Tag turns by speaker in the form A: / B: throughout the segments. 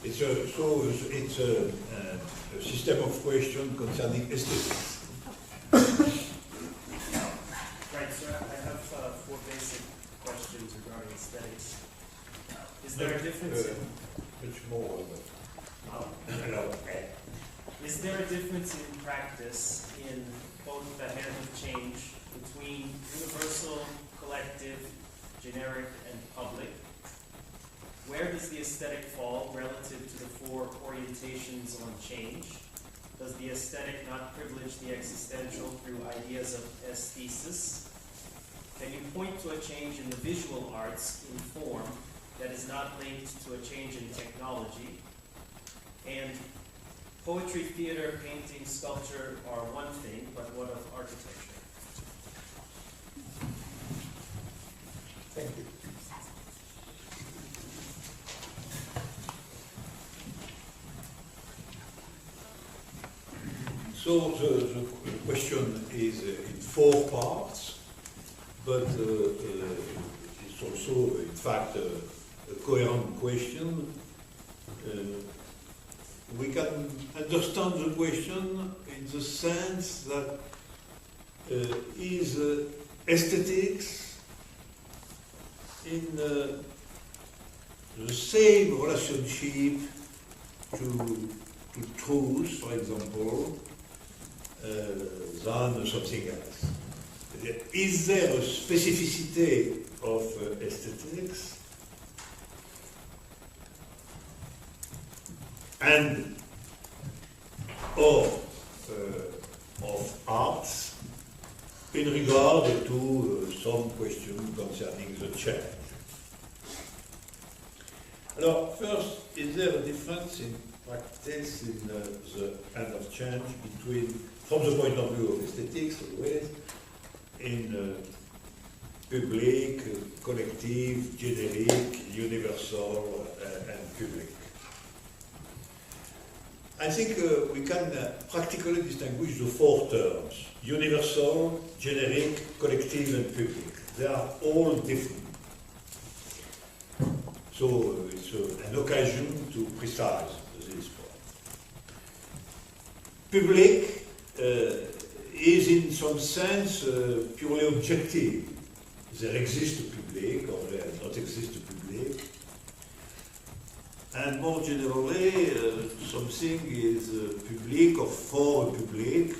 A: It's a system of questions concerning aesthetics.
B: Right, so I have 4 basic questions regarding aesthetics. Is there a difference in...
A: Much more.
B: Is there a difference in practice in both the hand of change between universal, collective, generic, and public? Where does the aesthetic fall relative to the 4 orientations on change? Does the aesthetic not privilege the existential through ideas of aesthesis? Can you point to a change in the visual arts in form that is not linked to a change in technology? And poetry, theater, painting, sculpture are one thing, but what of architecture?
A: Thank you. So the question is in 4 parts, but it's also, in fact, a coherent question. We can understand the question in the sense that is aesthetics in the same relationship to truth, for example, than something else. Is there a specificity of aesthetics and or of arts in regard to some question concerning the change? Alors, first, is there a difference in practice in the kind of change between, from the point of view of aesthetics always, in public, collective, generic, universal, and public? I think we can practically distinguish the 4 terms: universal, generic, collective, and public. They are all different. So it's an occasion to precise this point. Public is in some sense purely objective. There exists a public or there does not exist a public. And more generally, something is public or for a public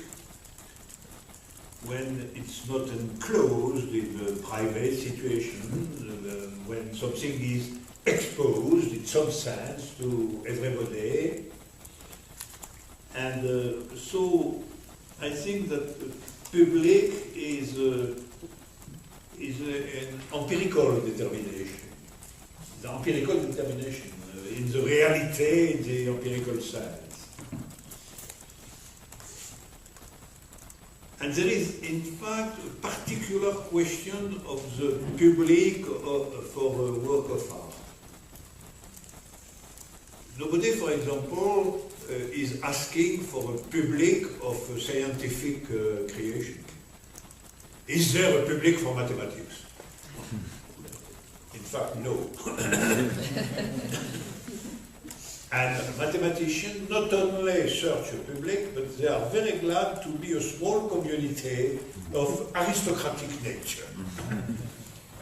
A: when it's not enclosed in a private situation, when something is exposed in some sense to everybody. And so I think that public is an empirical determination. The empirical determination in the reality, in the empirical sense. And there is, in fact, a particular question of the public for a work of art. Nobody, for example, is asking for a public of scientific creation. Is there a public for mathematics? In fact, no. And mathematicians not only search a public, but they are very glad to be a small community of aristocratic nature.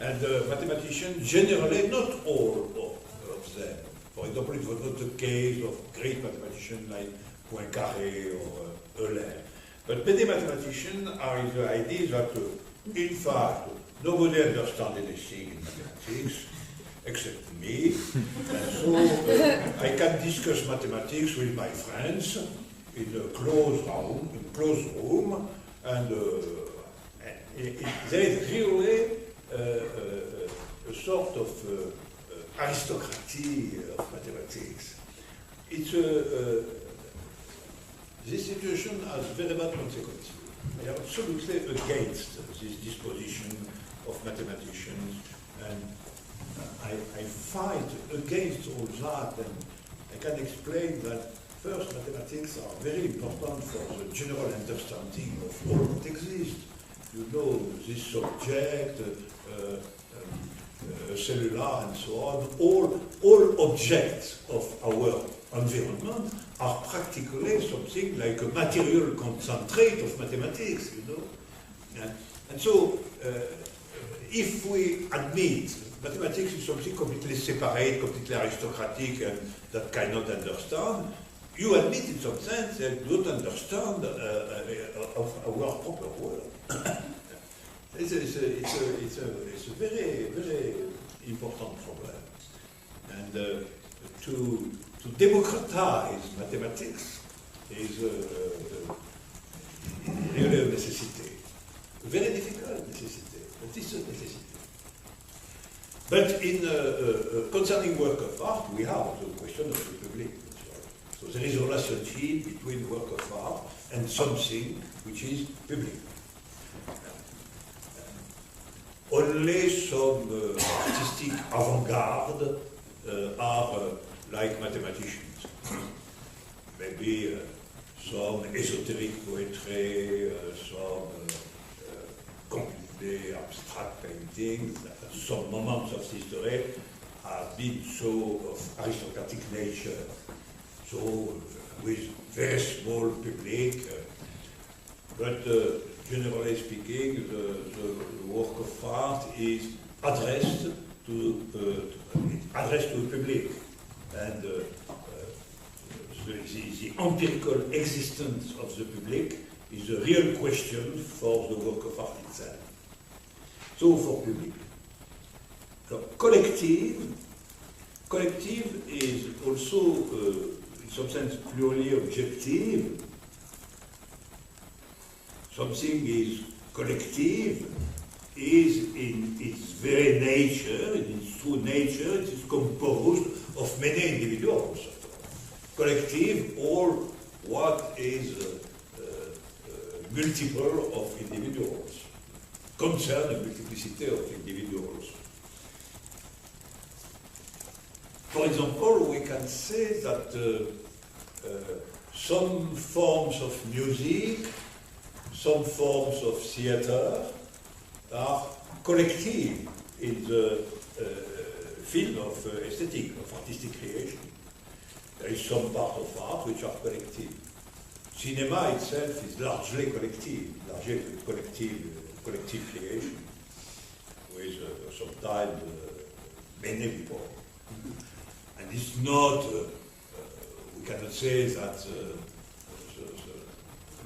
A: And mathematicians, generally, not all of them. For example, it was not the case of great mathematicians like Poincaré or Euler. But many mathematicians are in the idea that, in fact, nobody understands anything in mathematics except me. And so I can discuss mathematics with my friends in a closed room, and there is really a sort of aristocracy of mathematics. It's this situation has very bad consequences. I am absolutely against this disposition of mathematicians, and I fight against all that, and I can explain that first, mathematics are very important for the general understanding of all that exists. You know, this subject, cellular and so on, all objects of our environment are practically something like a material concentrate of mathematics, you know. And so, if we admit mathematics is something completely separate, completely aristocratic, and that cannot understand, you admit in some sense that you don't understand of our proper world. It's a very, very important problem. And to democratize mathematics is really a necessity. A very difficult necessity, but it's a necessity. But in concerning work of art, we have the question of the public. So there is a relationship between work of art and something which is public. Only some artistic avant-garde are like mathematicians. Maybe some esoteric poetry, some completely abstract paintings. Some moments of history have been so of aristocratic nature, so with very small public. But generally speaking, the work of art is addressed to the public, and the empirical existence of the public is a real question for the work of art itself. So for public. So collective is also, in some sense, purely objective. Something is collective, is in its very nature, in its true nature, it is composed of many individuals. Collective, or what is multiple of individuals, concern a multiplicity of individuals. For example, we can say that some forms of music, some forms of theater are collective in the field of aesthetic, of artistic creation. There is some part of art which are collective. Cinema itself is largely collective creation, with sometimes many people. And it's not, we cannot say that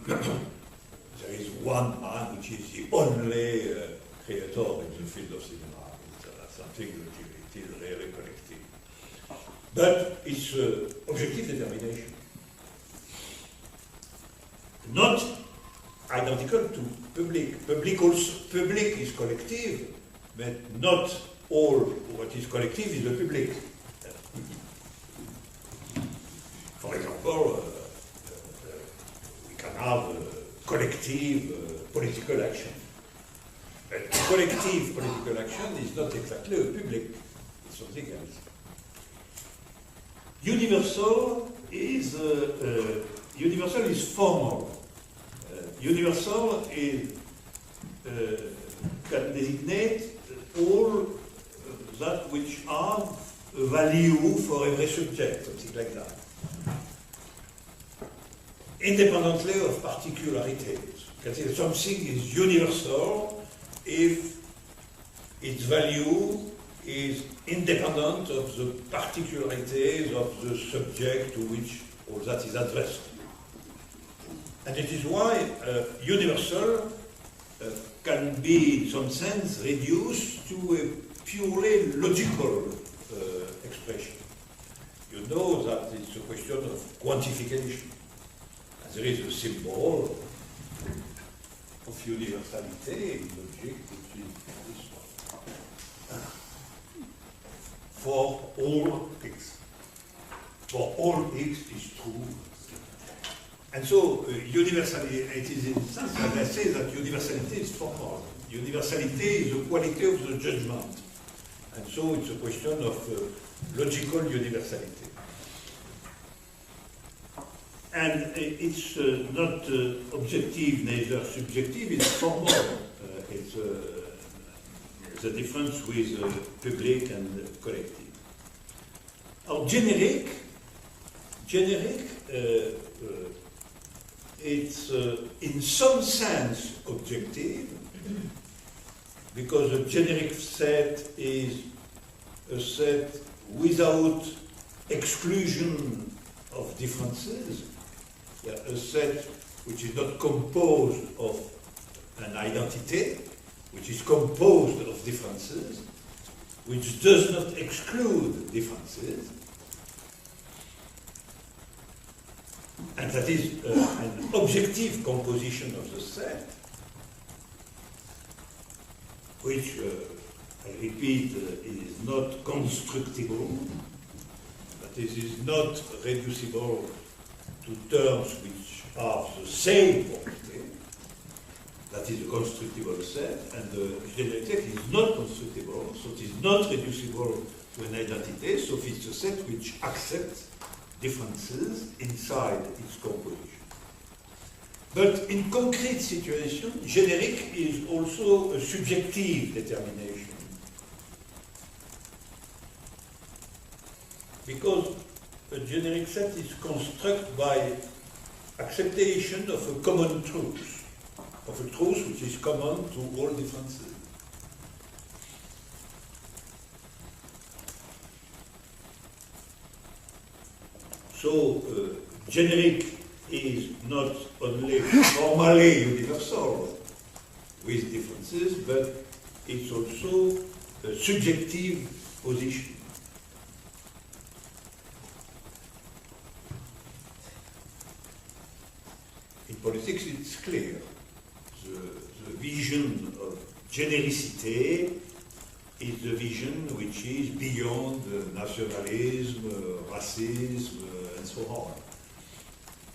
A: there is one man which is the only creator in the field of cinema. It's something that is really collective. But it's objective determination. Not identical to public. Public is collective, but not all what is collective is the public. For example, we can have collective political action. But collective political action is not exactly a public, it's something else. Universal is formal. Universal can designate all that which are value for every subject, something like that. Independently of particularities. You can say that something is universal if its value is independent of the particularities of the subject to which all that is addressed. And it is why universal can be, in some sense, reduced to a purely logical expression. You know that it's a question of quantification. And there is a symbol of universality in logic, which is this one. For all x. For all x is true. And so, universality, it is in sense that I say that universality is formal. Universality is the quality of the judgment. And so it's a question of logical universality. And it's not objective, neither subjective, it's formal. the difference with public and collective. Or generic, it's in some sense objective, because a generic set is a set without exclusion of differences, a set which is not composed of an identity, which is composed of differences, which does not exclude differences, and that is an objective composition of the set, which, I repeat, is not constructible, that is not reducible to terms which are the same property. That is a constructible set, and the generic set is not constructible, so it is not reducible to an identity, so it's a set which accepts differences inside its composition. But in concrete situations, generic is also a subjective determination. Because a generic set is constructed by acceptation of a common truth, of a truth which is common to all differences. So, generic is not only formally universal with differences, but it's also a subjective position. In politics, it's clear. The vision of genericity is the vision which is beyond nationalism, racism, and so on,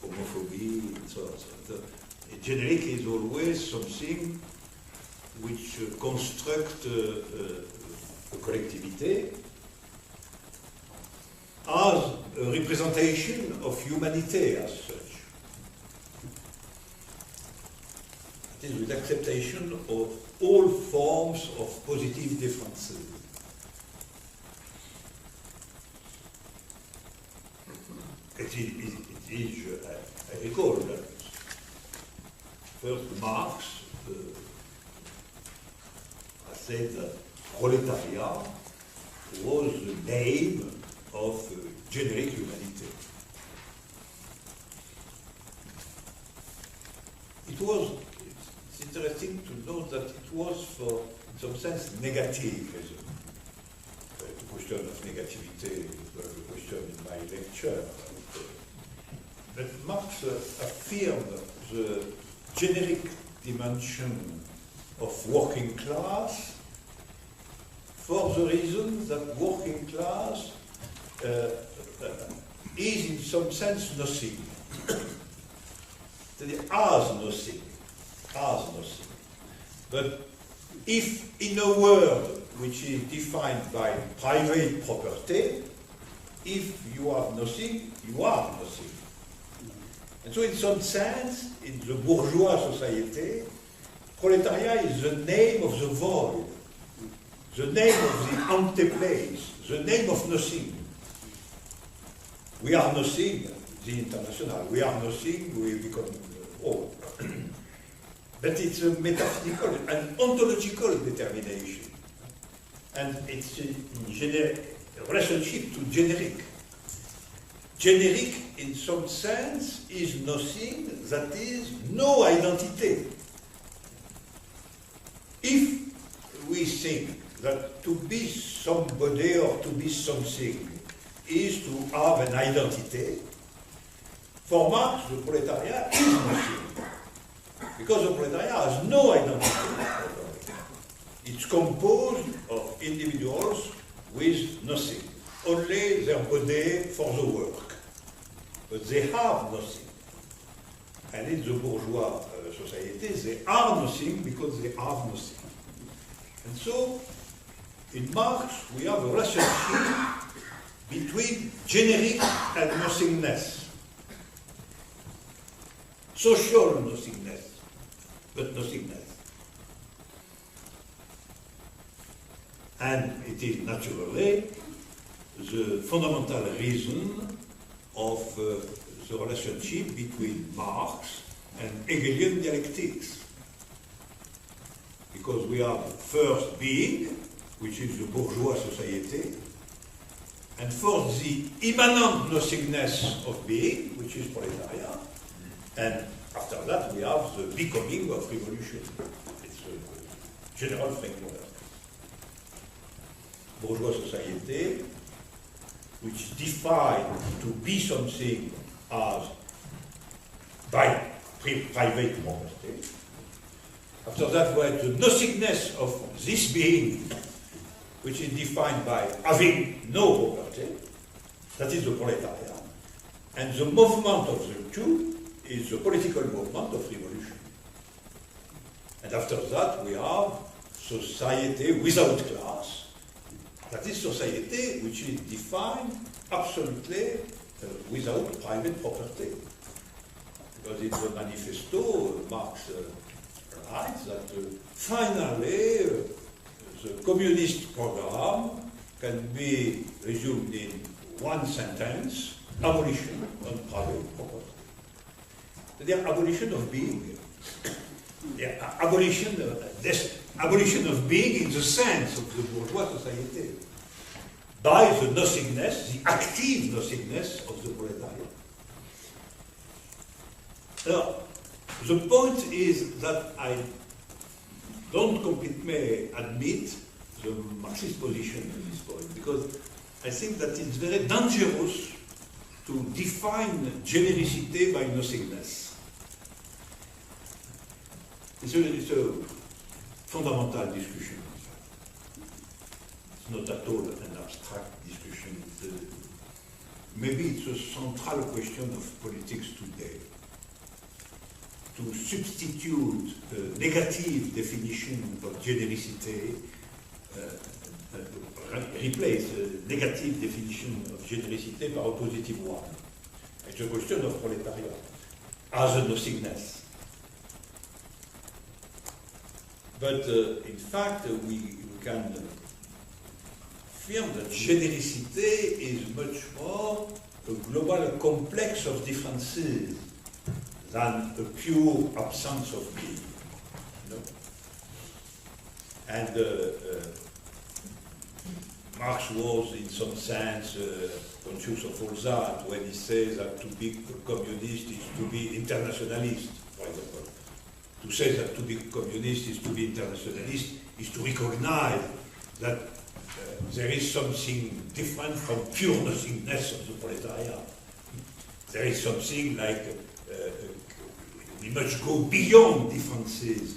A: homophobia, and so on. So generic is always something which constructs a collectivity as a representation of humanity as such. It is with acceptation of all forms of positive differences. I recall that first Marx said that proletariat was the name of generic humanity. It's interesting to note that it was for, in some sense, negative reason. The question of negativity was a question in my lecture. But Marx affirmed the generic dimension of working class for the reason that working class is in some sense nothing. That it has nothing. But if in a world which is defined by private property, if you have nothing, you are nothing. And so in some sense, in the bourgeois society, proletariat is the name of the void, the name of the empty place, the name of nothing. We are nothing, the international, we are nothing, we become all. But it's a metaphysical and ontological determination. And it's a relationship to generic. Generic, in some sense, is nothing that is no identity. If we think that to be somebody or to be something is to have an identity, for Marx, the proletariat is nothing. Because the proletariat has no identity. It's composed of individuals with nothing, only their body for the work. But they have nothing. And in the bourgeois society, they are nothing because they have nothing. And so, in Marx, we have a relationship between generic and nothingness. Social nothingness, but nothingness. And it is naturally the fundamental reason of the relationship between Marx and Hegelian dialectics. Because we have first being, which is the bourgeois society, and for the immanent nothingness of being, which is proletariat, and after that we have the becoming of revolution. It's a general framework. Bourgeois society, which define to be something as by private property. After that, we have the nothingness of this being, which is defined by having no property. That is the proletariat. And the movement of the two is the political movement of revolution. And after that, we have society without class. That is society which is defined absolutely without private property. Because in the manifesto, Marx writes that finally the communist program can be resumed in one sentence: abolition of private property. The abolition of being. The abolition of being in the sense of the bourgeois society, by the nothingness, the active nothingness of the proletariat. Now, the point is that I don't completely admit the Marxist position at this point, because I think that it's very dangerous to define genericity by nothingness. It's a fundamental discussion, in fact. It's not at all an abstract discussion. Maybe it's a central question of politics today. To substitute a negative definition of genericity, replace a negative definition of genericity by a positive one. It's a question of proletariat as a nothingness. But in fact, we can affirm that genericity is much more a global complex of differences than a pure absence of being. You know? And Marx was, in some sense, conscious of all that when he says that to be a communist is to be internationalist, for example. To say that to be communist is to be internationalist is to recognize that there is something different from pure nothingness of the proletariat. There is something like we must go beyond differences,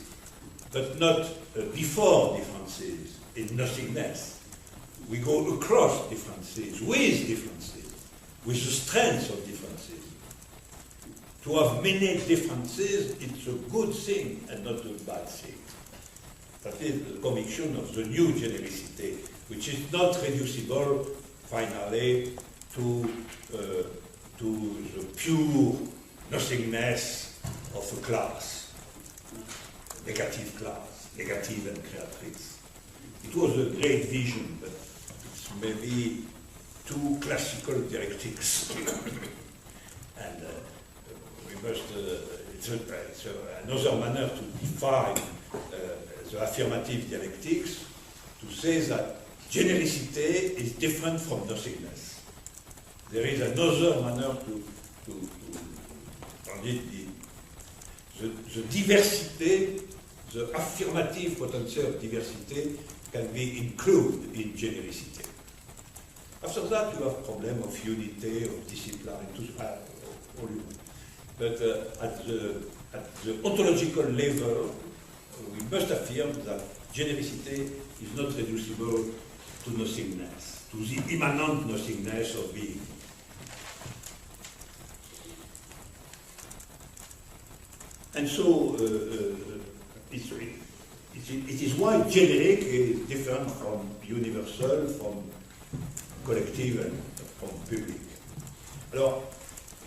A: but not before differences in nothingness. We go across differences, with the strength of differences. To have many differences, it's a good thing and not a bad thing. That is the conviction of the new genericity, which is not reducible, finally, to the pure nothingness of a class, negative and creatrice. It was a great vision, but it's maybe too classical dialectics. And we must, it's another manner to define the affirmative dialectics, to say that genericity is different from nothingness. There is another manner to the diversity, the affirmative potential of diversity can be included in genericity. After that, you have problem of unity, of discipline, all you want. But at the ontological level, we must affirm that genericity is not reducible to nothingness, to the immanent nothingness of being. And so it is why generic is different from universal, from collective, and from public. Alors,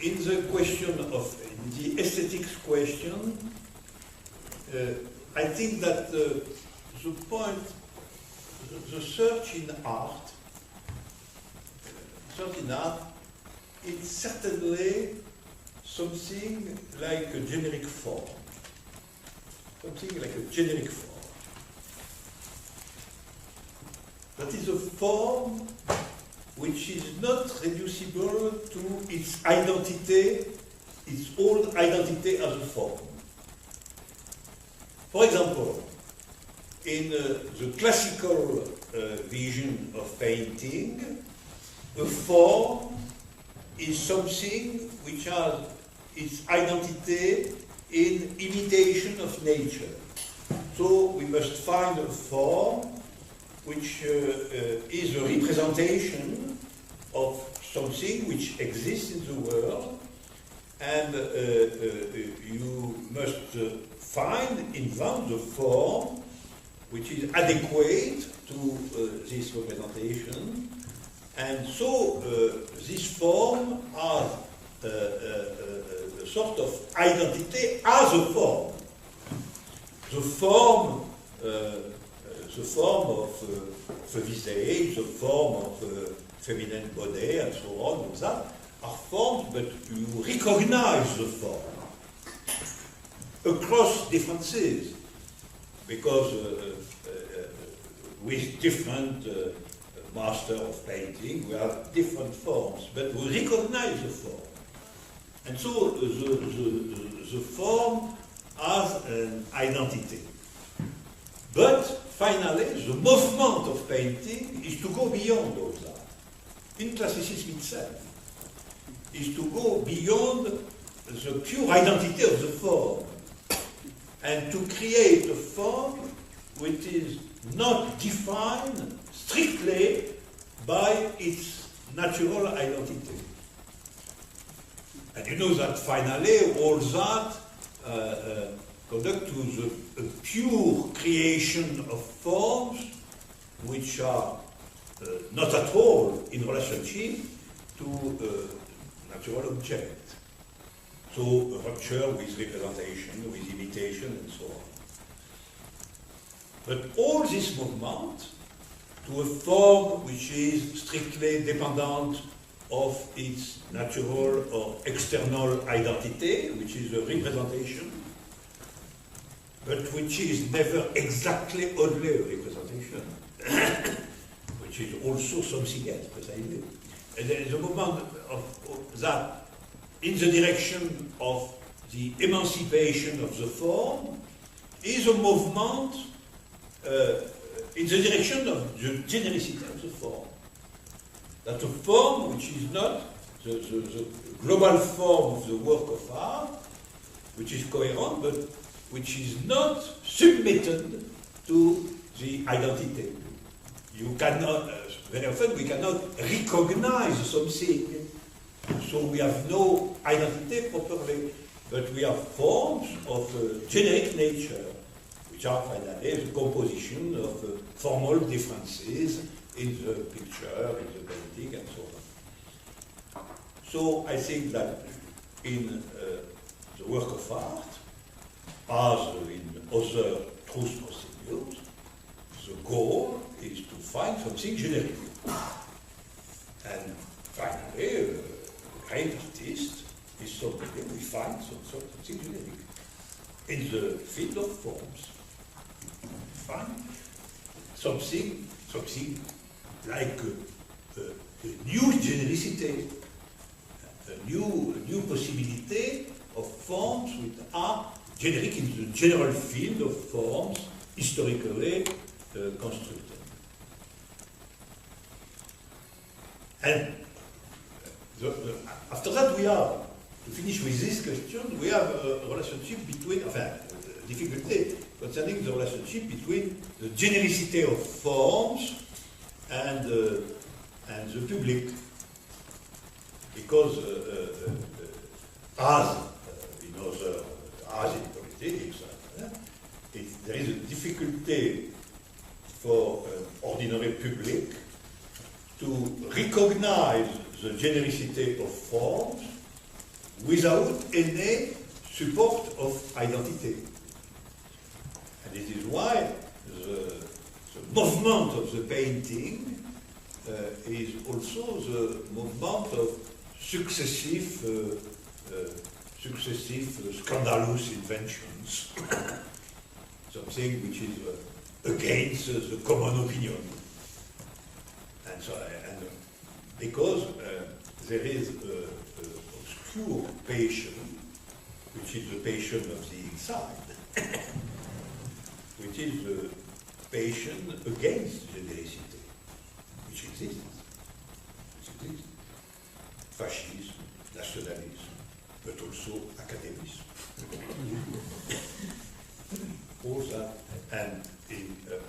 A: in the question of the aesthetics question, I think that the point the search in art, it's certainly something like a generic form. Something like a generic form. That is a form which is not reducible to its identity, its old identity as a form. For example, in the classical vision of painting, a form is something which has its identity in imitation of nature. So we must find a form which is a representation of something which exists in the world, and you must invent the form which is adequate to this representation, and so this form has a sort of identity as a form. The form of the visage, the form of feminine body, and so on, all that are forms, but you recognize the form across differences, because with different masters of painting, we have different forms, but we recognize the form. And so the form has an identity. But finally, the movement of painting is to go beyond all that. In classicism itself, is to go beyond the pure identity of the form and to create a form which is not defined strictly by its natural identity. And you know that finally all that conduct to the pure creation of forms which are not at all in relationship to natural object. So a rupture with representation, with imitation, and so on. But all this movement to a form which is strictly dependent of its natural or external identity, which is a representation, but which is never exactly only a representation, which is also something else, precisely. And there is a movement of that in the direction of the emancipation of the form, is a movement in the direction of the genericity of the form. That a form which is not the global form of the work of art, which is coherent, but which is not submitted to the identity. You cannot, very often we cannot recognize something, so we have no identity properly, but we have forms of generic nature, which are finally the composition of formal differences in the picture, in the painting, and so on. So I think that in the work of art, as in other truth procedures, the goal is to find something generic. And finally, a great artist is somebody we find something generic. In the field of forms, we find something like a new genericity, a new possibility of forms which are generic in the general field of forms historically constructed. And after that, we have, to finish with this question, we have a relationship between, difficulty concerning the relationship between the genericity of forms and the public. Because as in politics, there is a difficulty for ordinary public to recognize the genericity of forms without any support of identity. And this is why the movement of the painting is also the movement of successive scandalous inventions, something which is against the common opinion. And so, because there is an obscure passion, which is the passion of the inside, which is the passion against genericity, which exists. Fascism, nationalism, but also academicism. All that, and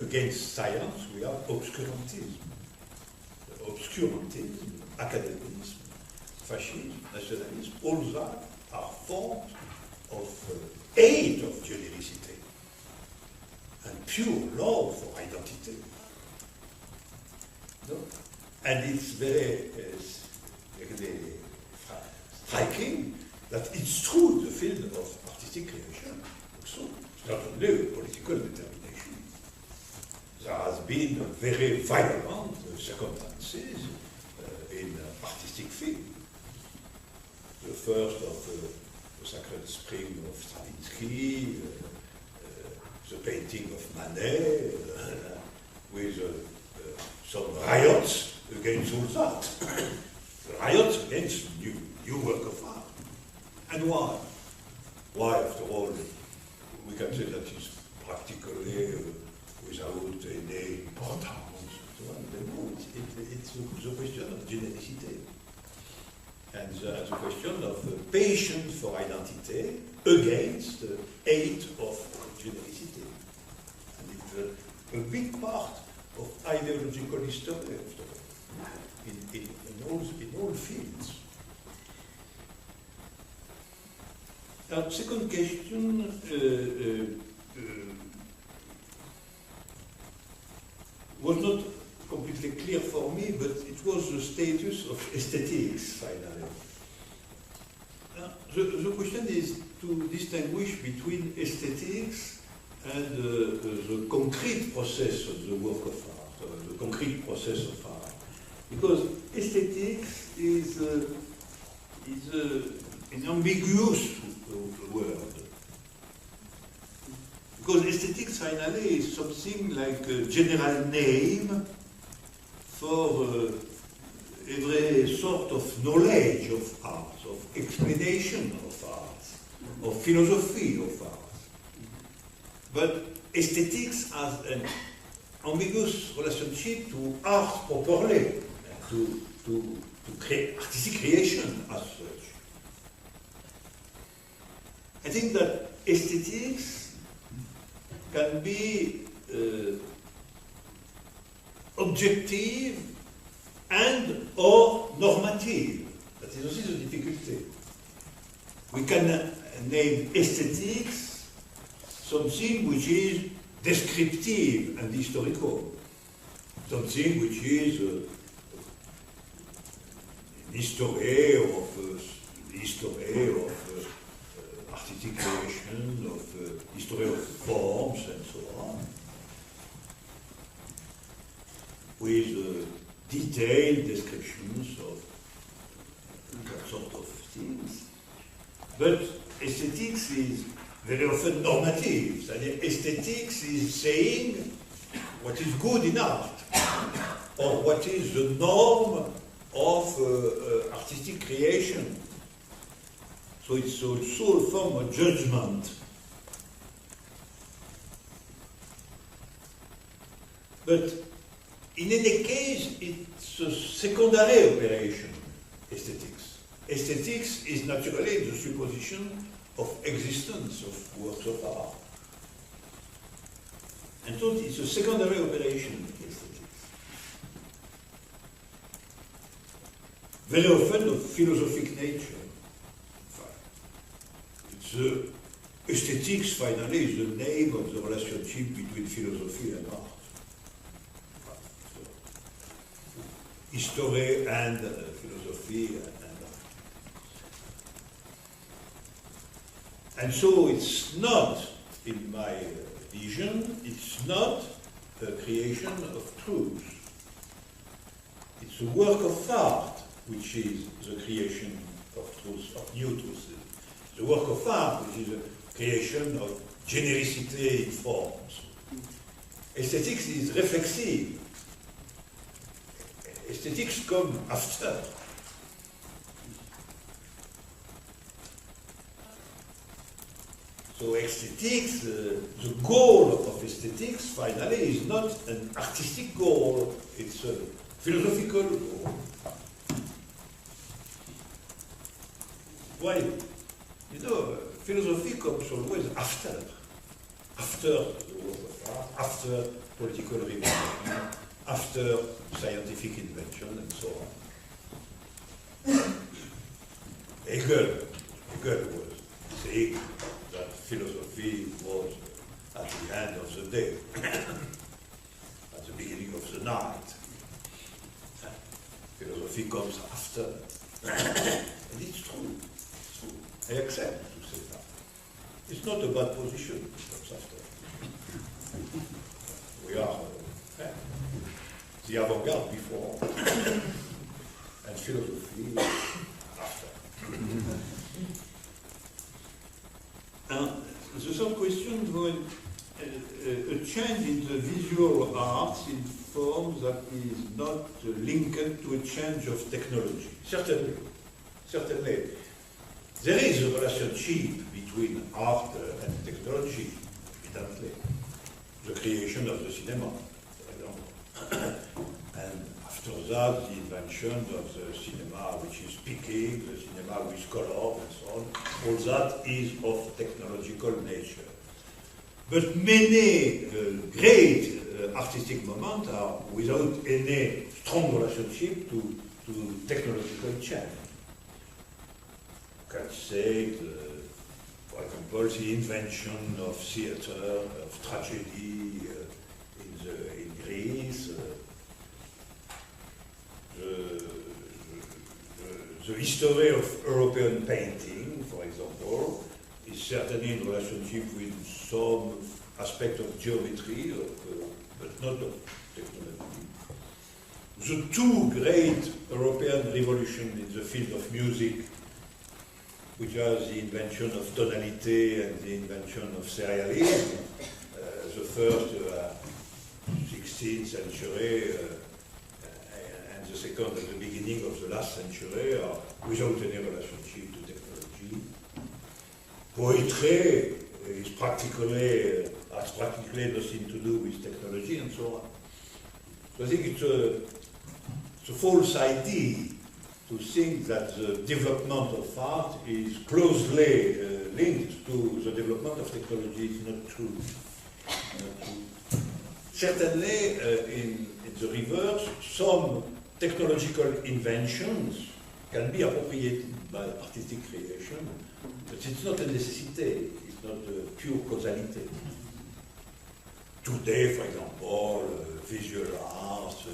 A: against science we have obscurantism. Obscurantism, academicism, fascism, nationalism, all that are forms of hate of genericity and pure love for identity. No? And it's very striking that it's true in the field of artistic creation. Also, it's not only a political determination. There has been very violent circumstances in artistic field. The first of the Sacred Spring of Stravinsky, the painting of Manet, with some riots against all that. Riots against new work of art. And why? Why, after all, we can say that it's practically without any importance and so on. But no, it's the question of genericity. And the question of patience for identity against hate of genericity. And it's a big part of ideological history, after all, in all fields. Now, second question was not completely clear for me, but it was the status of aesthetics, finally. The question is to distinguish between aesthetics and the concrete process of the work of art, the concrete process of art. Because aesthetics is an ambiguous word. Because aesthetics, finally, is something like a general name for every sort of knowledge of art, of explanation of art, of philosophy of art. But aesthetics has an ambiguous relationship to art properly, to artistic creation as such. I think that aesthetics can be objective and or normative. That is also the difficulty. We can name aesthetics something which is descriptive and historical, something which is history of artistic creation, of history of forms, and so on, with detailed descriptions of that sort of things. But aesthetics is very often normative. Aesthetics is saying what is good in art, or what is the norm of artistic creation. So it's also a form of judgment. But in any case, it's a secondary operation, aesthetics. Aesthetics is naturally the supposition of existence of works of art. And so it's a secondary operation, aesthetics. Very often of philosophic nature. The aesthetics, finally, is the name of the relationship between philosophy and art. So, history and philosophy and art. And so it's not, in my vision, it's not a creation of truth. It's the work of art which is the creation of truth, of new truths. The work of art which is the creation of genericity in forms. Aesthetics is reflexive. Aesthetics come after. So aesthetics, the goal of aesthetics finally is not an artistic goal, it's a philosophical goal. Why? You know, philosophy comes always after the work of art, after political revolution, after scientific invention, and so on. Hegel was saying that philosophy was at the end of the day, at the beginning of the night. Philosophy comes after. And it's true. It's true. I accept to say that. It's not a bad position, it comes after. We are the avant-garde before, and philosophy after. The third question was a change in the visual arts in form that is not linked to a change of technology. Certainly. There is a relationship between art and technology, evidently. The creation of the cinema, for example. And after that, the invention of the cinema which is speaking, the cinema with color and so on, all that is of technological nature. But many great artistic moments are without any strong relationship to technological change. You can say, for example, the invention of theater, of tragedy in Greece, the history of European painting, for example, is certainly in relationship with some aspect of geometry, but not of technology. The two great European revolutions in the field of music, which are the invention of tonality and the invention of serialism, the first 16th century and the second at the beginning of the last century, are without any relationship to technology. Poetry has practically nothing to do with technology and so on. So I think it's a false idea to think that the development of art is closely linked to the development of technology. It's not true. Certainly, in the reverse, some technological inventions can be appropriated by artistic creation, but it's not a necessity, it's not a pure causality. Today, for example, visual arts,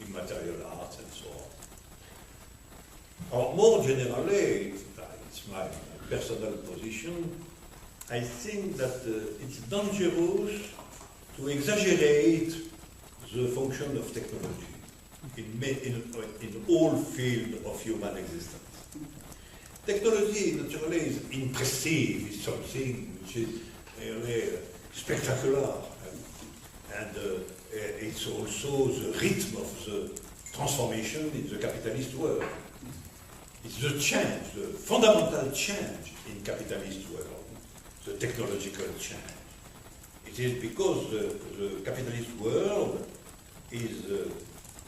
A: immaterial arts, and so on. Or more generally, it's my personal position, I think that it's dangerous to exaggerate the function of technology in all fields of human existence. Technology naturally is impressive, is something which is really spectacular, and it's also the rhythm of the transformation in the capitalist world. It's the change, the fundamental change in capitalist world, the technological change. It is because the capitalist world is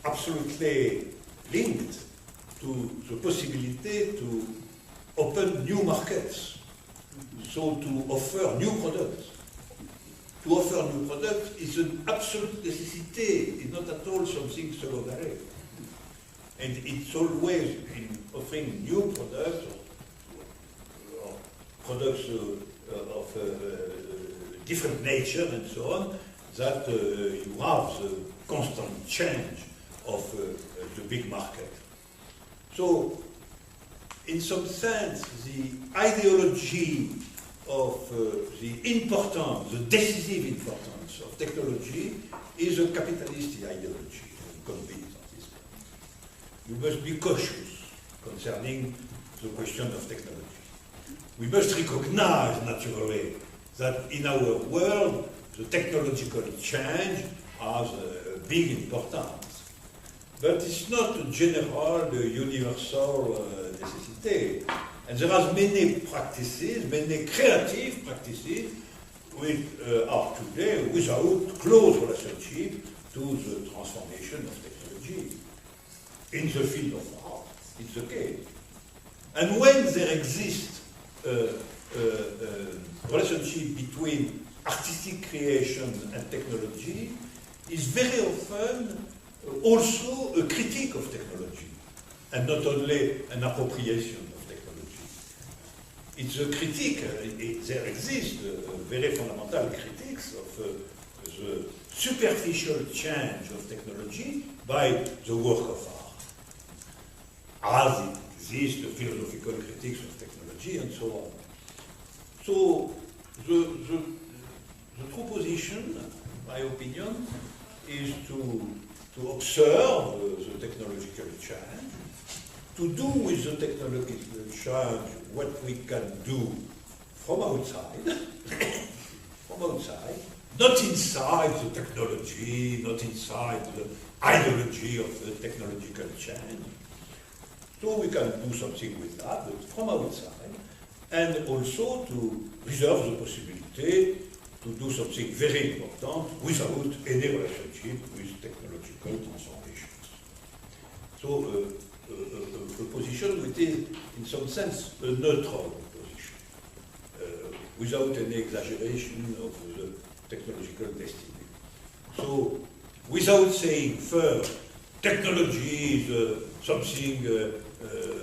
A: absolutely linked to the possibility to open new markets, so to offer new products. To offer new products is an absolute necessity, it's not at all something secondary. And it's always in offering new products, or products of different nature and so on, that you have the constant change of the big market. So, in some sense, the ideology of the importance, the decisive importance of technology is a capitalist ideology. Convinced on this point. You must be cautious concerning the question of technology. We must recognize, naturally, that in our world, the technological change has a big importance. But it's not a general, universal necessity. And there are many practices, many creative practices, which are today without close relationship to the transformation of technology. In the field of art, it's the case. And when there exists a relationship between artistic creation and technology, is very often also a critique of technology, and not only an appropriation of technology. It's a critique. There exist very fundamental critiques of the superficial change of technology by the work of art, as it exists the philosophical critiques of technology and so on. So the true position, my opinion, is to observe the technological change, to do with the technological change what we can do from outside, not inside the technology, not inside the ideology of the technological change. So we can do something with that, but from outside, and also to reserve the possibility to do something very important without any relationship with technological transformations. So a position which is, in some sense, a neutral position, without any exaggeration of the technological destiny. So, without saying first, technology is something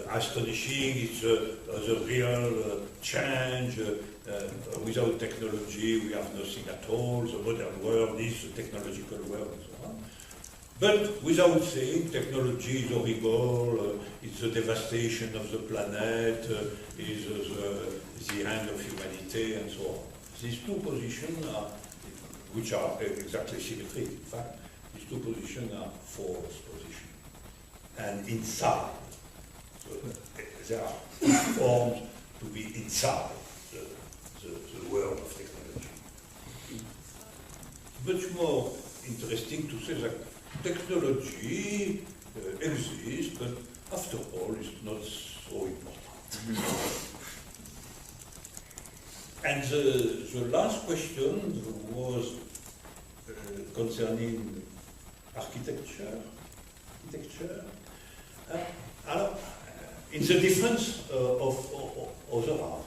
A: astonishing, it's a real change, without technology we have nothing at all, the modern world is the technological world, and so on. But without saying technology is horrible, it's the devastation of the planet, is the end of humanity, and so on. These two positions are, which are exactly symmetric, in fact, these two positions are false positions. And inside, so there are forms to be inside the world of technology. It's much more interesting to say that technology exists, but after all, it's not so important. And the last question was concerning architecture. In the difference of other arts.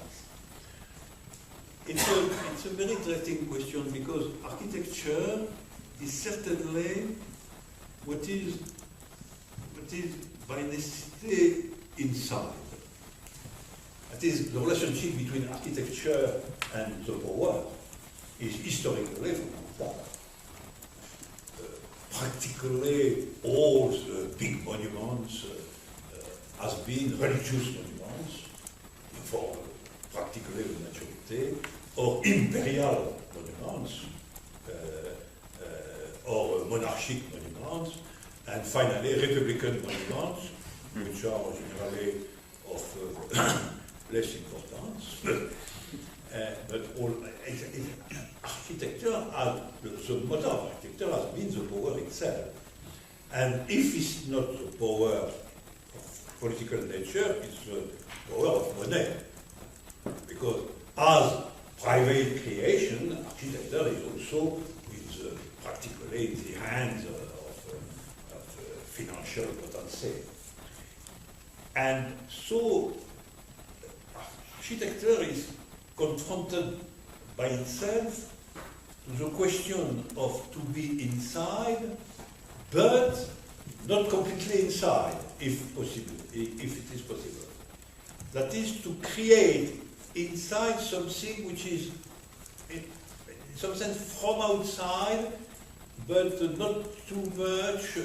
A: It's a very interesting question because architecture is certainly what is by necessity inside. That is, the relationship between architecture and the power is historically fundamental. Practically all the big monuments has been religious monuments for practically the majority, or imperial monuments, or monarchic monuments, and finally republican monuments, which are generally of less importance. But all architecture, the motor of architecture has been the power itself. And if it's not the power of political nature, it's the power of money. Because as private creation, architecture is also practically in the hands of financial potential. And so architecture is confronted by itself to the question of to be inside, but not completely inside, if possible, if it is possible. That is to create inside something which is, in some sense, from outside, but not too much.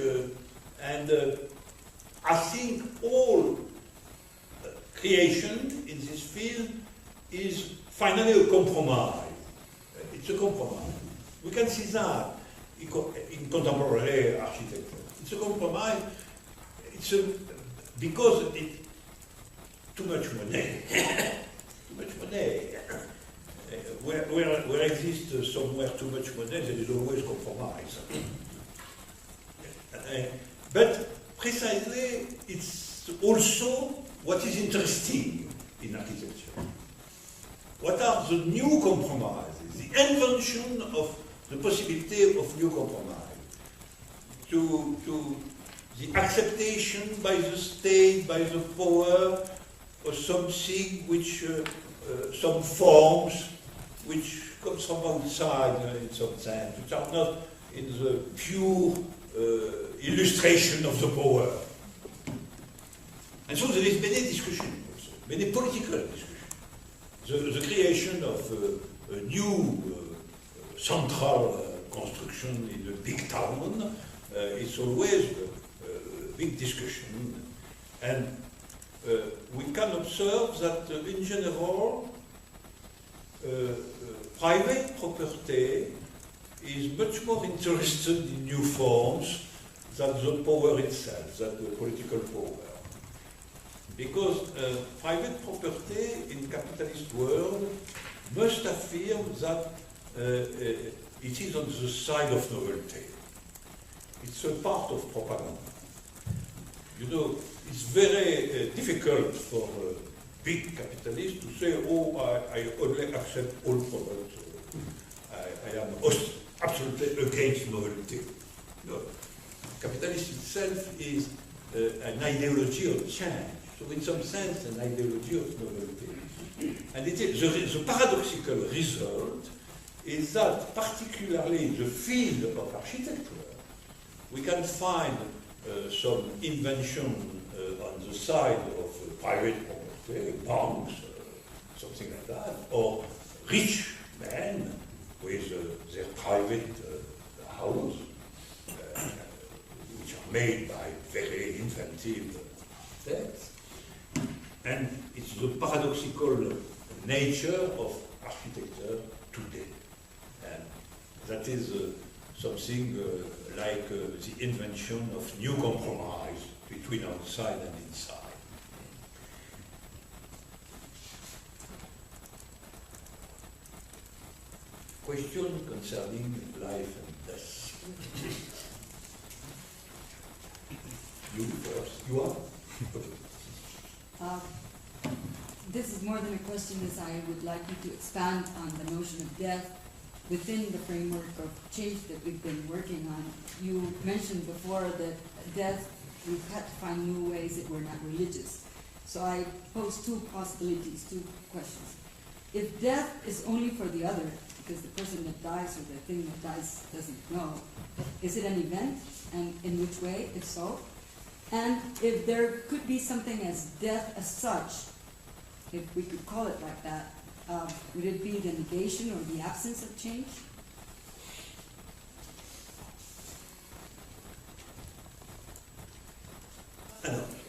A: And I think all creation in this field is finally a compromise. It's a compromise. We can see that in contemporary architecture. It's a compromise. Because too much money. Too much money. Where exists somewhere too much money, there is always compromise. But precisely, it's also what is interesting in architecture. What are the new compromises? The invention of the possibility of new compromise. To the acceptation by the state, by the power, of something which, some forms, which comes from outside in some sense, which are not in the pure illustration of the power. And so there is many discussion also, many political discussion. The creation of a new central construction in a big town is always a big discussion. And we can observe that in general, private property is much more interested in new forms than the power itself, than the political power. Because private property in capitalist world must affirm that it is on the side of novelty. It's a part of propaganda. You know, it's very difficult for big capitalists to say, oh, I only accept all products. I am absolutely against novelty. No. Capitalism itself is an ideology of change. So in some sense, an ideology of novelty. And it is, the paradoxical result is that, particularly in the field of architecture, we can find some invention on the side of private property, banks, something like that, or rich men with their private house, which are made by very inventive architects. And it's the paradoxical nature of architecture today. And that is something like the invention of new compromise between outside and inside. Question concerning life and death. You first. You are? Okay.
C: This is more than a question, as I would like you to expand on the notion of death within the framework of change that we've been working on. You mentioned before that death, we've had to find new ways that were not religious. So I pose two possibilities, two questions. If death is only for the other, because the person that dies or the thing that dies doesn't know, is it an event, and in which way, if so? And if there could be something as death as such, if we could call it like that, would it be the negation or the absence of change?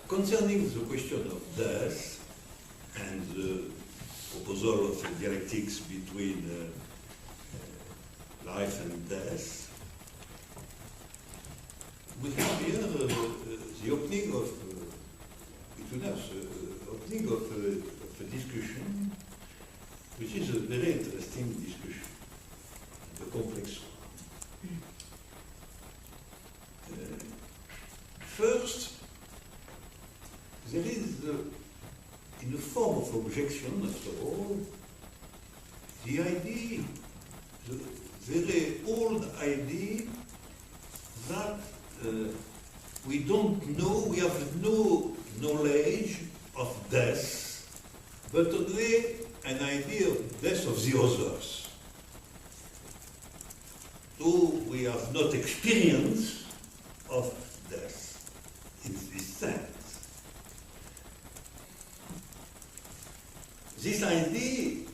A: Concerning the question of death and the proposal of dialectics between life and death, we have here the opening of, between us, opening of a discussion, which is a very interesting discussion, a complex one. First, there is, in the form of objection, after all, the idea, the very old idea that we don't know, we have no knowledge of death, but only an idea of death of the others. So we have not experience of death in this sense. This idea,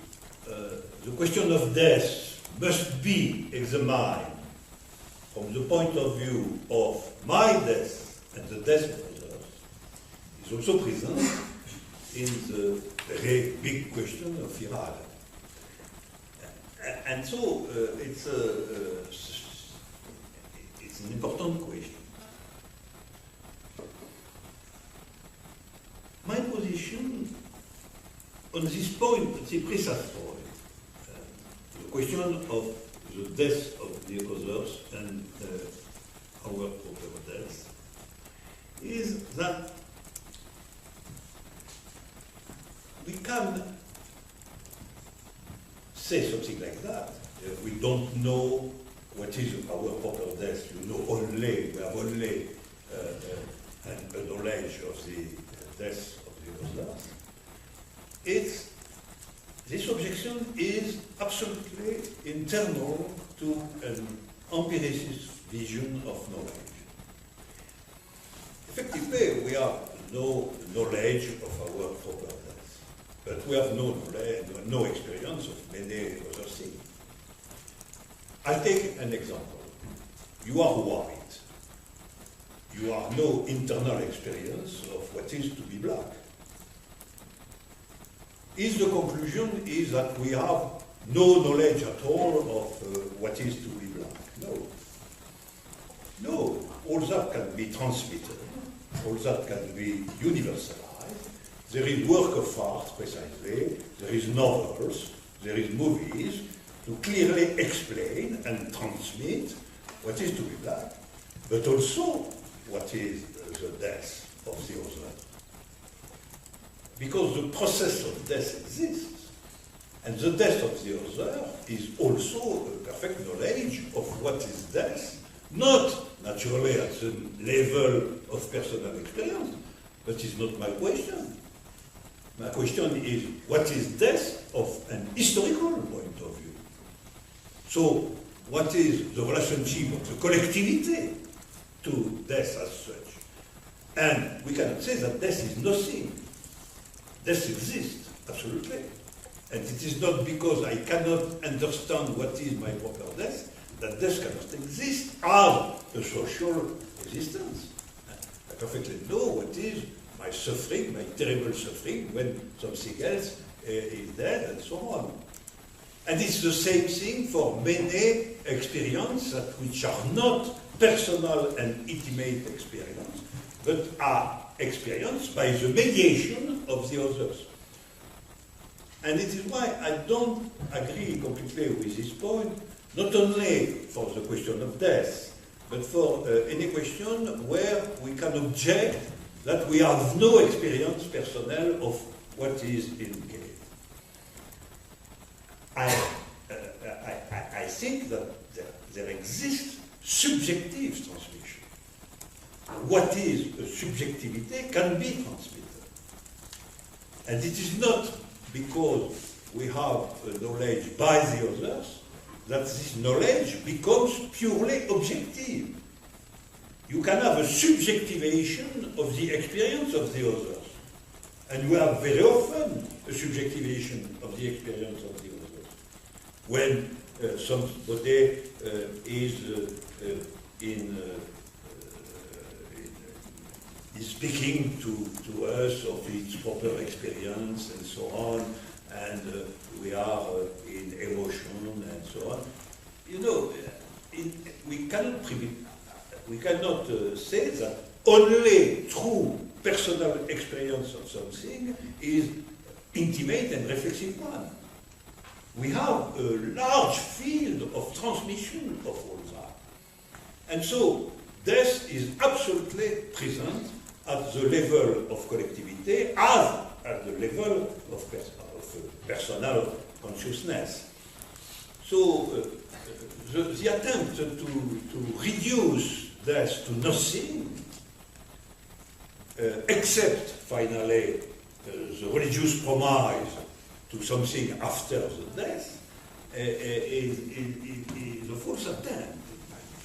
A: the question of death must be examined from the point of view of my death and the death of others, is also present in the very big question of Iran. And so it's an important question. My position on this point, the precise point, the question of the death of the others and our proper death, is that we can say something like that. We don't know what is our proper death. You know, we have only a knowledge of the death of the others. This objection is absolutely internal to an empiricist vision of knowledge. Effectively, we have no knowledge of our proper death, but we have no experience of many other things. I'll take an example. You are white. You have no internal experience of what is to be black. Is the conclusion is that we have no knowledge at all of what is to be black? No. No, all that can be transmitted. All that can be universalized. There is work of art, precisely. There is novels. There is movies to clearly explain and transmit what is to be black, but also what is the death of the other. Because the process of death exists, and the death of the other is also a perfect knowledge of what is death, not naturally at the level of personal experience, but it's not my question. My question is, what is death of an historical point of view? So, what is the relationship of the collectivity to death as such? And we cannot say that death is nothing. Death exists, absolutely. And it is not because I cannot understand what is my proper death that death cannot exist as a social existence. I perfectly know what is my suffering, my terrible suffering, when something else is dead, and so on. And it's the same thing for many experiences which are not personal and intimate experience, but are experienced by the mediation of the others. And it is why I don't agree completely with this point, not only for the question of death, but for any question where we can object that we have no experience personnel of what is indicated. I think that there exists subjective transmission. What is a subjectivity can be transmitted. And it is not because we have knowledge by the others that this knowledge becomes purely objective. You can have a subjectivation of the experience of the others. And you have very often a subjectivation of the experience of the others. When somebody is speaking to us of its proper experience and so on, and we are in emotion and so on. You know, we cannot say that only true personal experience of something is intimate and reflexive one. We have a large field of transmission of all that. And so, death is absolutely present at the level of collectivity as at the level of personal consciousness. So, the attempt to reduce death to nothing, except finally the religious promise to something after the death, is a false attempt,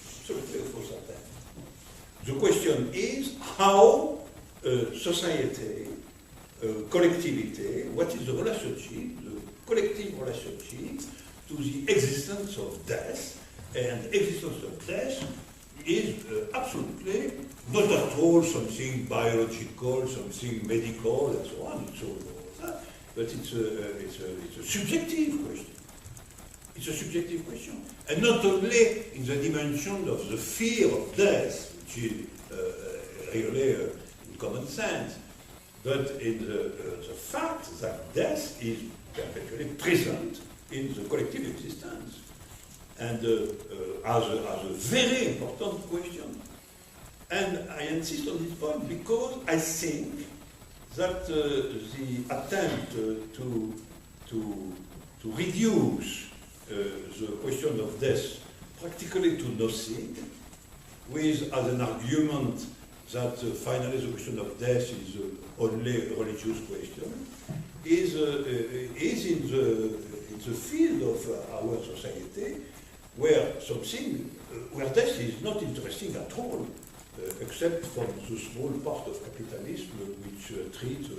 A: absolutely a false attempt. The question is how society, collectivity, what is the relationship, the collective relationship to the existence of death, and existence of death is absolutely not at all something biological, something medical, and so on, and so on, but it's a subjective question. It's a subjective question. And not only in the dimension of the fear of death, which is really in common sense, but in the fact that death is perpetually present in the collective existence, and as a very important question. And I insist on this point because I think that the attempt to reduce the question of death practically to nothing, with as an argument that finally the question of death is only a religious question, is in the field of our society where where death is not interesting at all, except from the small part of capitalism which treats the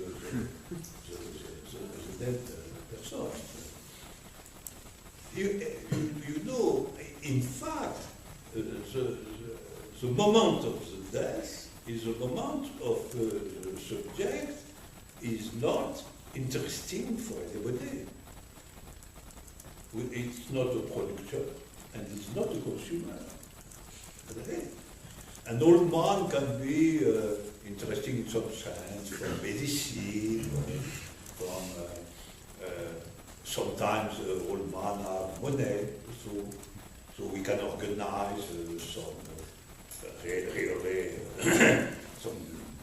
A: dead person. You know, in fact, the moment of the death is a moment of the subject is not interesting for anybody. It's not a producer and it's not a consumer. An old man can be interesting in some sense, from medicine, from sometimes old man have money, so we can organize some really some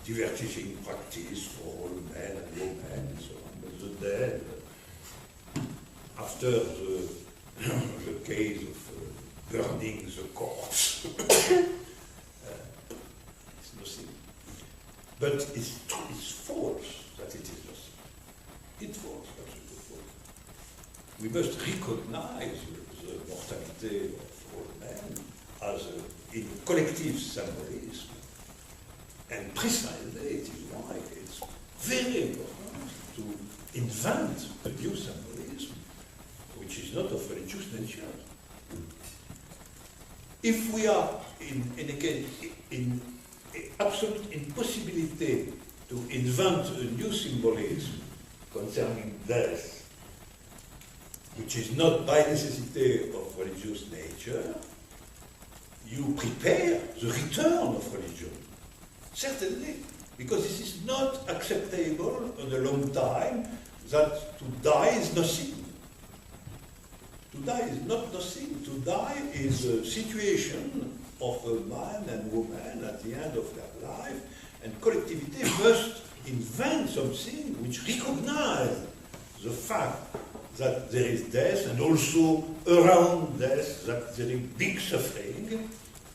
A: diverting practice for old men and women and so on. But the dead, after the case of burning the corpse, it's nothing. But it's false that it is nothing. It's false, absolutely false. We must recognize the mortality of old men as in collective symbolism. And precisely it is why it's very important to invent a new symbolism which is not of religious nature. If we are in absolute impossibility to invent a new symbolism concerning death, which is not by necessity of religious nature, you prepare the return of religion. Certainly, because this is not acceptable in a long time, that to die is nothing. To die is not nothing. To die is a situation of a man and woman at the end of their life, and collectivity must invent something which recognizes the fact that there is death, and also around death that there is big suffering,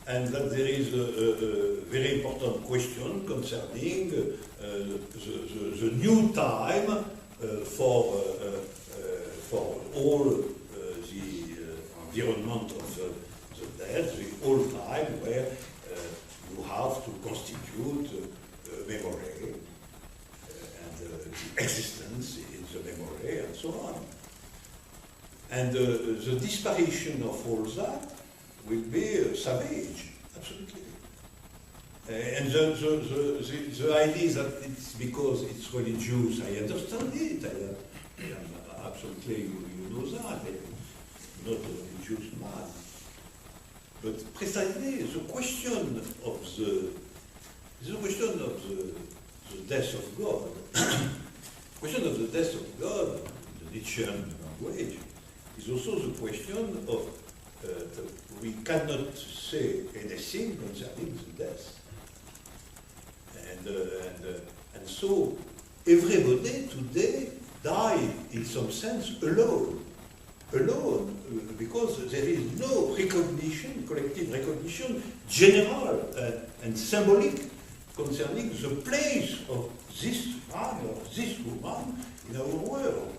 A: and that there is a very important question concerning the new time for all the environment of the dead, the old time where you have to constitute memory and the existence in the memory and so on. And the disparition of all that will be savage, absolutely. And the idea that it's because it's religious, I understand it. I am absolutely, you know that. I'm not a religious man. But precisely the question of the death of God, question of the death of God, the Nietzschean language, is also the question of we cannot say anything concerning the death. And so everybody today dies in some sense alone, because there is no recognition, collective recognition, general and symbolic concerning the place of this man or this woman in our world.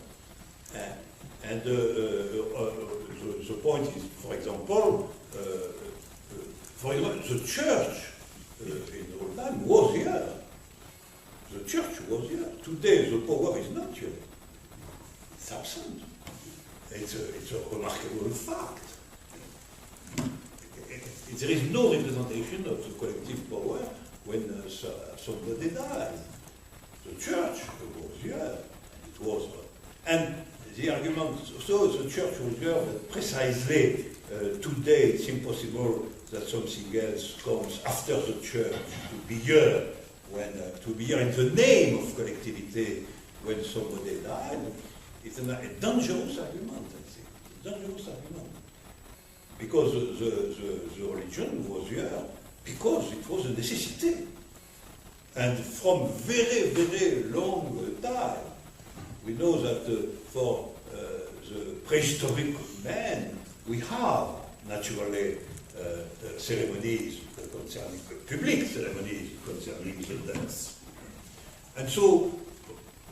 A: And the point is, for example, the church in old time was here. The church was here. Today, the power is not here. It's absent. It's a remarkable fact. There is no representation of the collective power when somebody dies. The church was here. It was, and the argument, so the church was here that precisely today it's impossible that something else comes after the church to be here, when, to be here in the name of collectivity when somebody died. It's a dangerous argument, I think. A dangerous argument. Because the religion was here because it was a necessity. And from very, very long time, we know that for the prehistoric man, we have naturally ceremonies concerning public ceremonies concerning the death. And so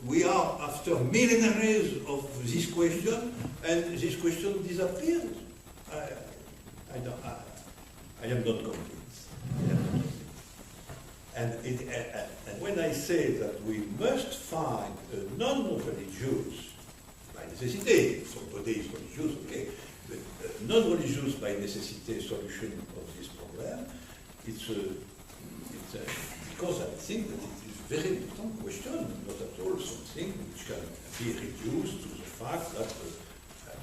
A: we are after millenaries of this question, and this question disappears. I am not convinced. And when I say that we must find a non-religious, by necessity, somebody is religious, okay, but non-religious by necessity solution of this problem, it's because I think that it is a very important question, not at all something which can be reduced to the fact that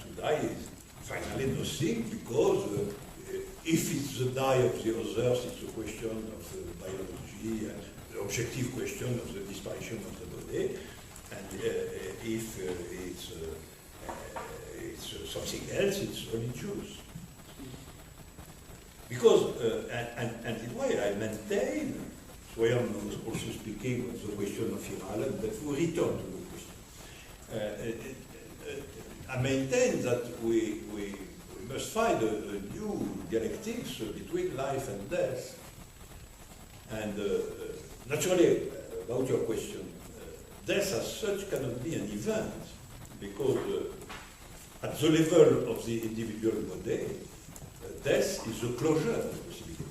A: to die is finally nothing, because if it's the die of the others, it's a question of biology and the objective question of the disparition of the body, and if it's something else, it's religious. Because, and in a way I maintain, so I am also speaking of the question of Ireland, but we return to the question. I maintain that we must find a new dialectics between life and death. And naturally, about your question, death as such cannot be an event, because at the level of the individual body, death is the closure of possibility,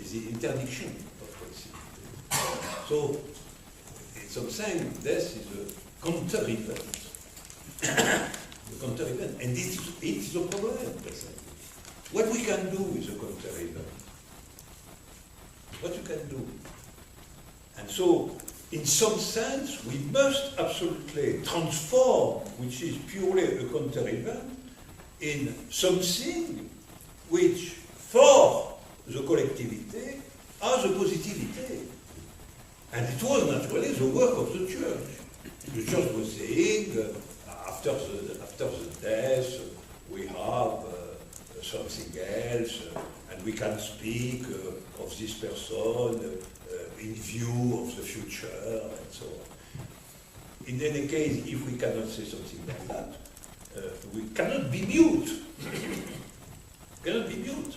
A: is the interdiction of possibility. So, in some sense, death is a counter-event. The counter-event, and it's a problem, precisely. What we can do is a counter-event. What you can do. And so, in some sense, we must absolutely transform, which is purely a counter-event, in something which, for the collectivity, has a positivity. And it was naturally the work of the church. The church was saying, after the death, we have something else, and we can speak of this person in view of the future, and so on. In any case, if we cannot say something like that, we cannot be mute. Cannot be mute.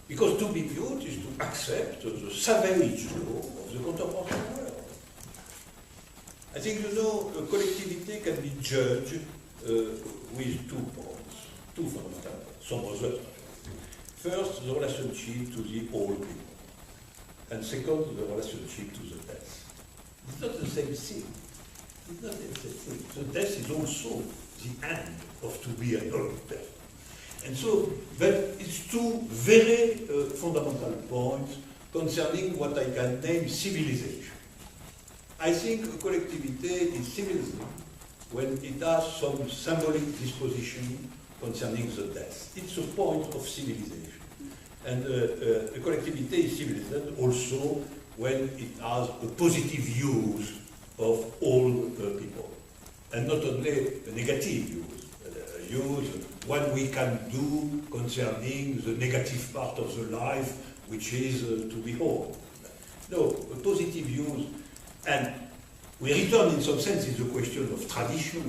A: Because to be mute is to accept the savage law of the contemporary world. I think, you know, a collectivity can be judged with 2 points, 2 fundamental points, some others. First, the relationship to the old people. And second, the relationship to the death. It's not the same thing. It's not the same thing. The death is also the end of to be an old person. And so, but it's 2 very fundamental points concerning what I can name civilization. I think a collectivity is civilized when it has some symbolic disposition concerning the death. It's a point of civilization. And a collectivity is civilized also when it has a positive use of all people. And not only a negative use, what we can do concerning the negative part of the life, which is to be whole. No, a positive use. And we return in some sense in the question of tradition.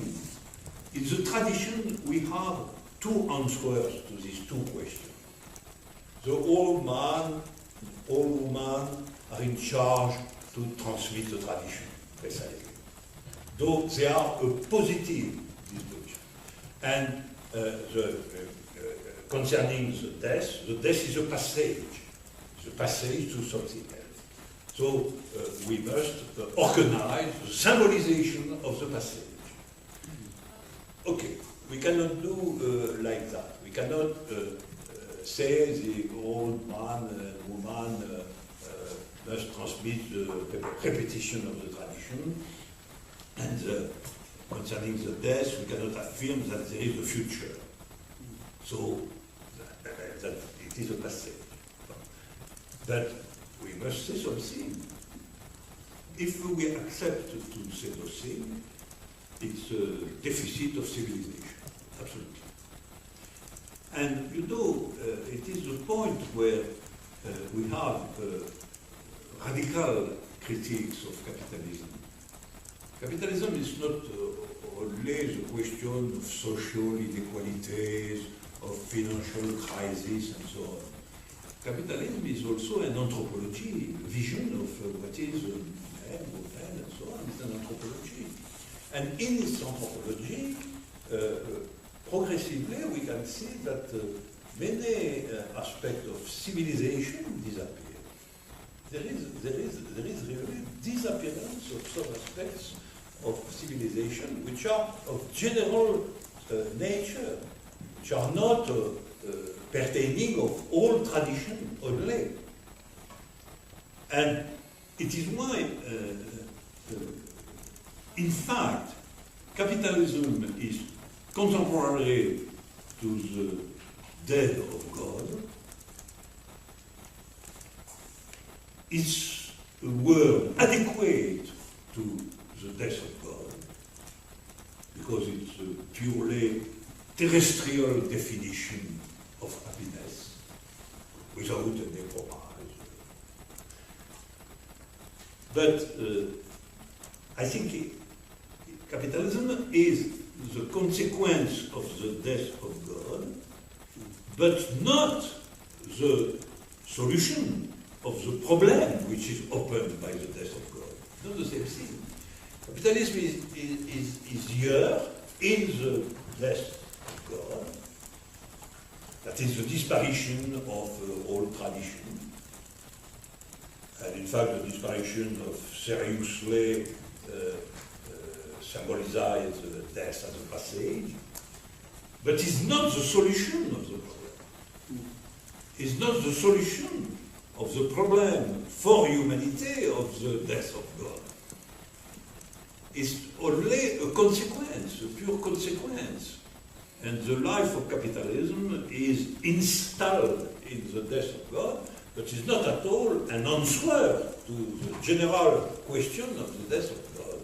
A: In the tradition, we have 2 answers to these 2 questions. The old man, old woman are in charge to transmit the tradition, precisely. Though they are a positive disposition. And concerning the death is a passage to something else. So we must organize the symbolization of the passage. Okay, we cannot do like that. We cannot say the old man and woman must transmit the repetition of the tradition, and concerning the death, we cannot affirm that there is a future. So that it is a passage. But we must say something. If we accept to say nothing, it's a deficit of civilization, absolutely. And you know, it is the point where we have radical critiques of capitalism. Capitalism is not only the question of social inequalities, of financial crisis, and so on. Capitalism is also an anthropology, a vision of what is man, woman, and so on. It's an anthropology. And in this anthropology, progressively we can see that many aspects of civilization disappear. There is really disappearance of some aspects of civilization which are of general nature, which are not pertaining of all tradition only. And it is why, in fact, capitalism is contemporary to the death of God. It's a word adequate to the death of God, because it's a purely terrestrial definition of happiness, without any promise. But I think capitalism is the consequence of the death of God, but not the solution of the problem which is opened by the death of God. Not the same thing. Capitalism is here in the death of God. That is the disparition of all tradition. And in fact, the disparition of seriously symbolized death as a passage. But it's not the solution of the problem. It's not the solution of the problem for humanity of the death of God. It's only a consequence, a pure consequence. And the life of capitalism is installed in the death of God, but is not at all an answer to the general question of the death of God.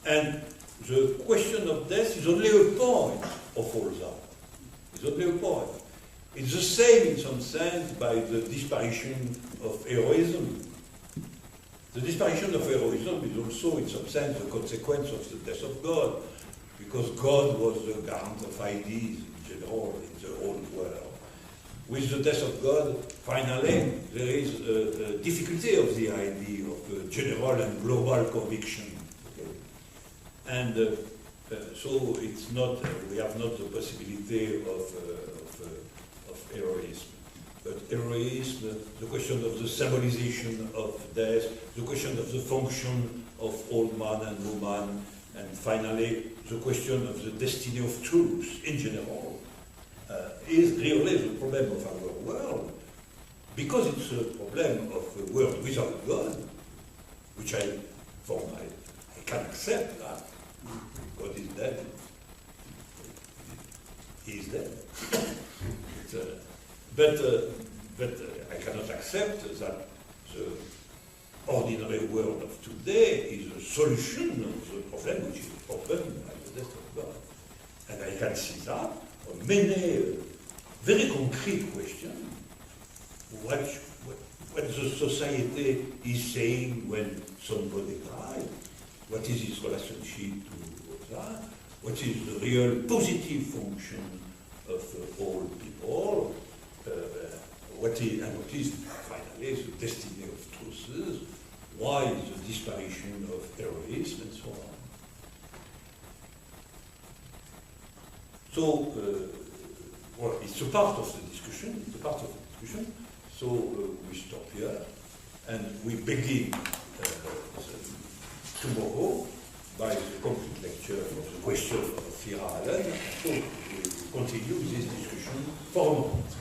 A: And the question of death is only a point of all that. It's only a point. It's the same in some sense by the disparition of heroism. The disparition of heroism is also in some sense a consequence of the death of God, because God was the garant of ideas in general in the whole world. With the death of God, finally, there is a difficulty of the idea of general and global conviction. Okay? And so it's not, we have not the possibility of heroism. But heroism, the question of the symbolization of death, the question of the function of old man and woman, and finally, the question of the destiny of truth in general, is really the problem of our world, because it's a problem of a world without God, which I can accept that. God is dead. He is dead. But I cannot accept that the ordinary world of today is a solution of the problem which is opened by the death of God. And I can see that on many very concrete questions. What the society is saying when somebody dies, what is its relationship to that, what is the real positive function of all people, what is finally the destiny of truths, why is the disparition of heroism, and so on. So, well, it's a part of the discussion, so we stop here, and we begin tomorrow by the complete lecture of the question of Alain. So we continue this discussion for a moment.